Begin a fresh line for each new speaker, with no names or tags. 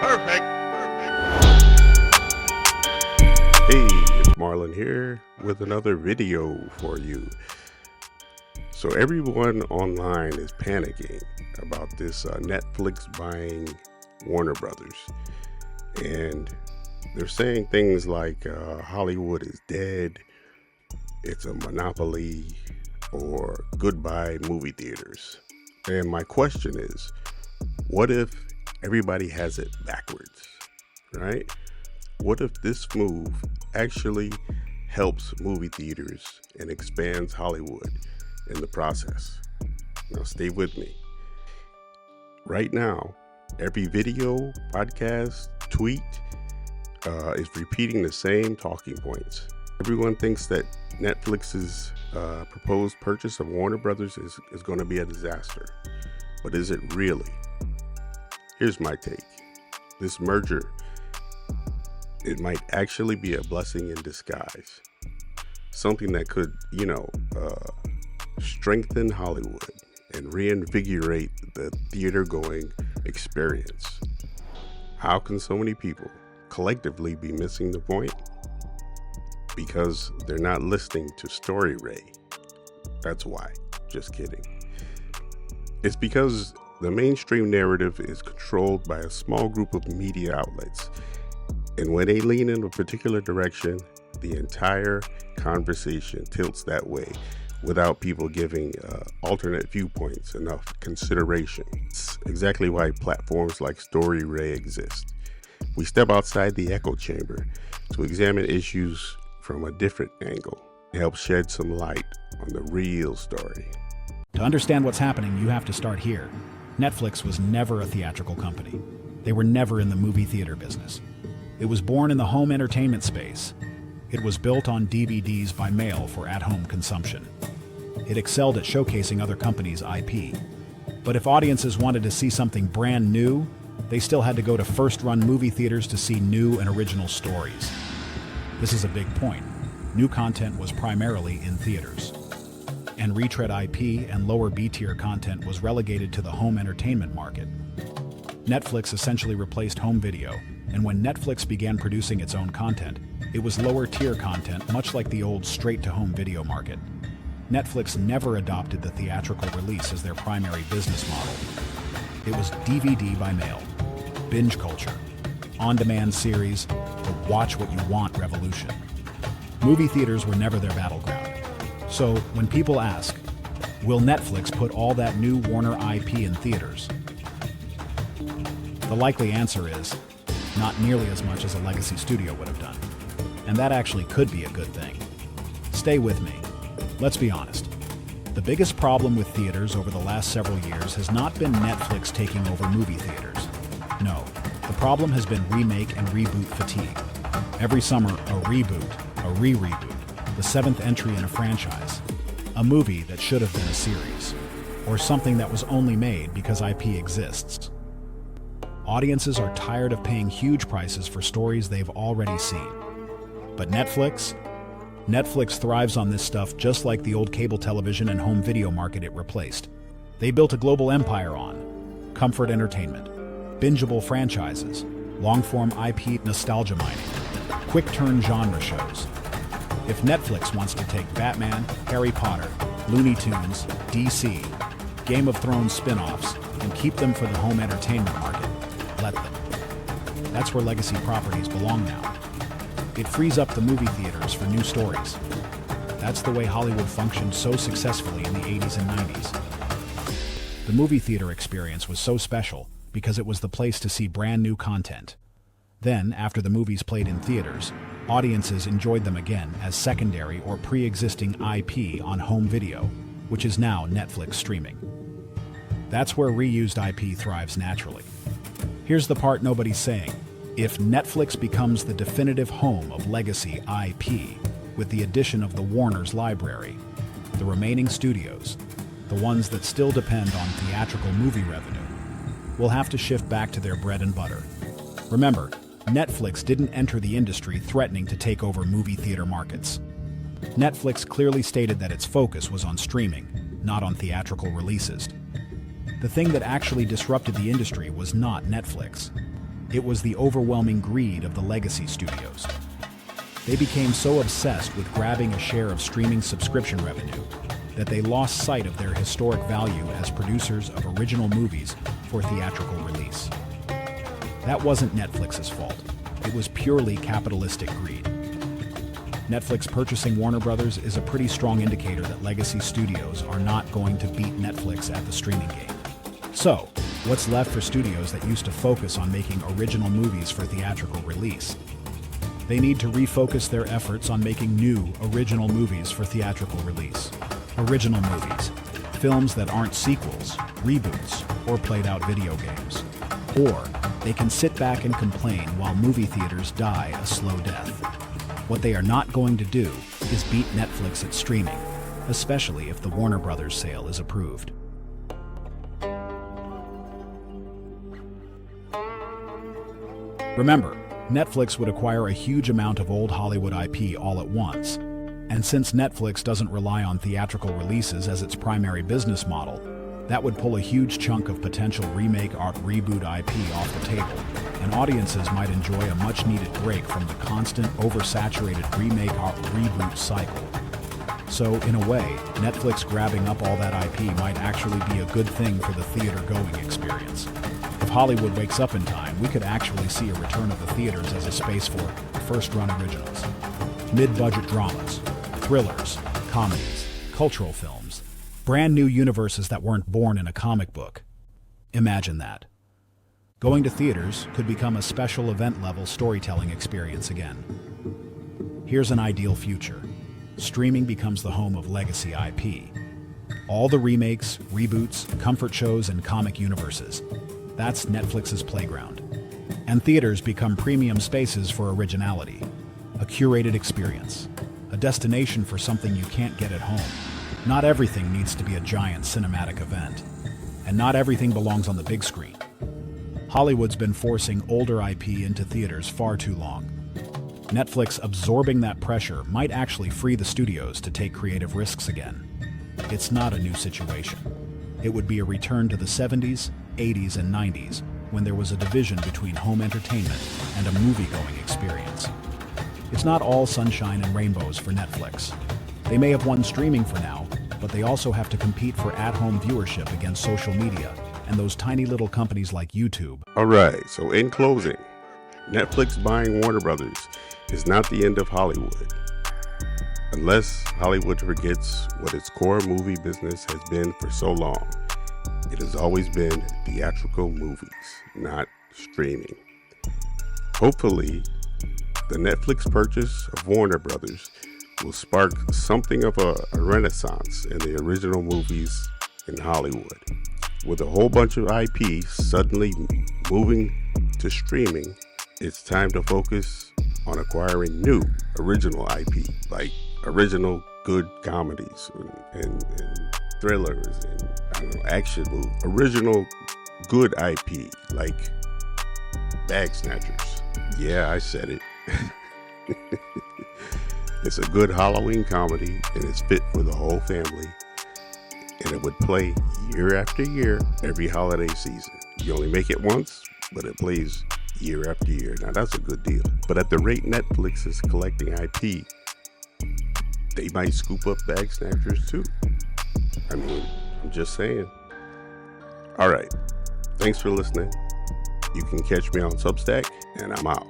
Perfect.
Hey, it's Marlon here with another video for you. So everyone online is panicking about this Netflix buying Warner Bros. And they're saying things like Hollywood is dead, it's a monopoly, or goodbye movie theaters. And my question is, what if everybody has it backwards, right? What if this move actually helps movie theaters and expands Hollywood in the process? Now stay with me. Right now, every video, podcast, tweet is repeating the same talking points. Everyone thinks that Netflix's proposed purchase of Warner Bros. is going to be a disaster. But is it really? Here's my take. This merger, it might actually be a blessing in disguise. Something that could, strengthen Hollywood and reinvigorate the theater-going experience. How can so many people collectively be missing the point? Because they're not listening to Story Ray. That's why. Just kidding. It's because the mainstream narrative is controlled by a small group of media outlets. And when they lean in a particular direction, the entire conversation tilts that way without people giving alternate viewpoints enough consideration. It's exactly why platforms like Story Ray exist. We step outside the echo chamber to examine issues from a different angle. It helps shed some light on the real story.
To understand what's happening, you have to start here. Netflix was never a theatrical company. They were never in the movie theater business. It was born in the home entertainment space. It was built on DVDs by mail for at-home consumption. It excelled at showcasing other companies' IP. But if audiences wanted to see something brand new, they still had to go to first-run movie theaters to see new and original stories. This is a big point. New content was primarily in theaters. And retread IP and lower B-tier content was relegated to the home entertainment market. Netflix essentially replaced home video, and when Netflix began producing its own content, it was lower-tier content, much like the old straight-to-home video market. Netflix never adopted the theatrical release as their primary business model. It was DVD by mail, binge culture, on-demand series, the watch-what-you-want revolution. Movie theaters were never their battleground. So, when people ask, will Netflix put all that new Warner IP in theaters? The likely answer is, not nearly as much as a legacy studio would have done. And that actually could be a good thing. Stay with me. Let's be honest. The biggest problem with theaters over the last several years has not been Netflix taking over movie theaters. No, the problem has been remake and reboot fatigue. Every summer, a reboot, a re-reboot, the seventh entry in a franchise, a movie that should have been a series, or something that was only made because IP exists. Audiences are tired of paying huge prices for stories they've already seen. But Netflix thrives on this stuff just like the old cable television and home video market it replaced. They built a global empire on comfort entertainment, bingeable franchises, long-form IP nostalgia mining, quick-turn genre shows. If Netflix wants to take Batman, Harry Potter, Looney Tunes, DC, Game of Thrones spin-offs, and keep them for the home entertainment market, let them. That's where legacy properties belong now. It frees up the movie theaters for new stories. That's the way Hollywood functioned so successfully in the 80s and 90s. The movie theater experience was so special because it was the place to see brand new content. Then, after the movies played in theaters, audiences enjoyed them again as secondary or pre-existing IP on home video, which is now Netflix streaming. That's where reused IP thrives naturally. Here's the part nobody's saying. If Netflix becomes the definitive home of legacy IP, with the addition of the Warner's library, the remaining studios, the ones that still depend on theatrical movie revenue, will have to shift back to their bread and butter. Remember, Netflix didn't enter the industry threatening to take over movie theater markets. Netflix clearly stated that its focus was on streaming, not on theatrical releases. The thing that actually disrupted the industry was not Netflix. It was the overwhelming greed of the legacy studios. They became so obsessed with grabbing a share of streaming subscription revenue that they lost sight of their historic value as producers of original movies for theatrical release. That wasn't Netflix's fault. It was purely capitalistic greed. Netflix purchasing Warner Bros. Is a pretty strong indicator that legacy studios are not going to beat Netflix at the streaming game. So, what's left for studios that used to focus on making original movies for theatrical release? They need to refocus their efforts on making new, original movies for theatrical release. Original movies. Films that aren't sequels, reboots, or played-out video games. Or, they can sit back and complain while movie theaters die a slow death. What they are not going to do is beat Netflix at streaming, especially if the Warner Bros. Sale is approved. Remember, Netflix would acquire a huge amount of old Hollywood IP all at once, and since Netflix doesn't rely on theatrical releases as its primary business model, that would pull a huge chunk of potential remake or reboot IP off the table, and audiences might enjoy a much-needed break from the constant, oversaturated remake or reboot cycle. So, in a way, Netflix grabbing up all that IP might actually be a good thing for the theater-going experience. If Hollywood wakes up in time, we could actually see a return of the theaters as a space for first-run originals, mid-budget dramas, thrillers, comedies, cultural films, brand new universes that weren't born in a comic book. Imagine that. Going to theaters could become a special event-level storytelling experience again. Here's an ideal future. Streaming becomes the home of legacy IP. All the remakes, reboots, comfort shows, and comic universes. That's Netflix's playground. And theaters become premium spaces for originality. A curated experience. A destination for something you can't get at home. Not everything needs to be a giant cinematic event. And not everything belongs on the big screen. Hollywood's been forcing older IP into theaters far too long. Netflix absorbing that pressure might actually free the studios to take creative risks again. It's not a new situation. It would be a return to the 70s, 80s, and 90s, when there was a division between home entertainment and a movie-going experience. It's not all sunshine and rainbows for Netflix. They may have won streaming for now, but they also have to compete for at-home viewership against social media and those tiny little companies like YouTube.
Alright, so in closing, Netflix buying Warner Bros. Is not the end of Hollywood. Unless Hollywood forgets what its core movie business has been for so long. It has always been theatrical movies, not streaming. Hopefully, the Netflix purchase of Warner Bros. Will spark something of a renaissance in the original movies in Hollywood. With a whole bunch of IP suddenly moving to streaming, it's time to focus on acquiring new original IP, like original good comedies and thrillers and action movies. Original good IP, like Bag Snatchers. Yeah, I said it. It's a good Halloween comedy and it's fit for the whole family. And it would play year after year, every holiday season. You only make it once, but it plays year after year. Now that's a good deal. But at the rate Netflix is collecting IP, they might scoop up Bag Snatchers too. I mean, I'm just saying. All right. Thanks for listening. You can catch me on Substack, and I'm out.